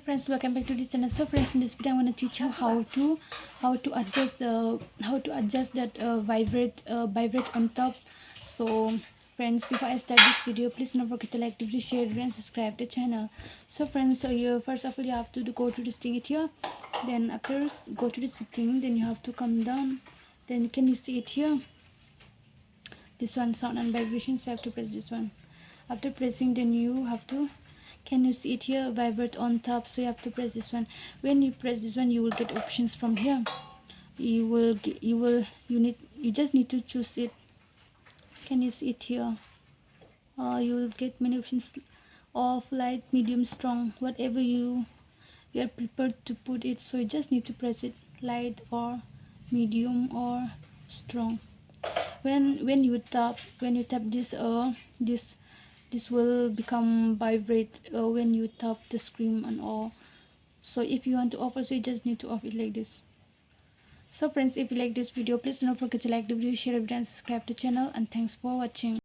friends, welcome back to this channel. So friends, in this video I'm going to teach you how to adjust that vibrate on top. So friends, before I start this video, please don't forget to like the video, share and subscribe the channel. So friends, so you first of all you have to go to the setting here, then after go to the setting, then you have to come down, then can you see it here, this one, sound and vibration. So you have to press this one. After pressing, then you have to, can you see it here, vibrate on top? So you have to press this one. When you press this one, you will get options from here. You just need to choose it. Can you see it here? You will get many options: off, light, medium, strong, whatever you are prepared to put it. So you just need to press it, light or medium or strong. When you tap this will become vibrate when you tap the screen and all. So if you want to off also, you just need to off it like this. So friends, if you like this video, please don't forget to like the video, share it and subscribe to the channel, and thanks for watching.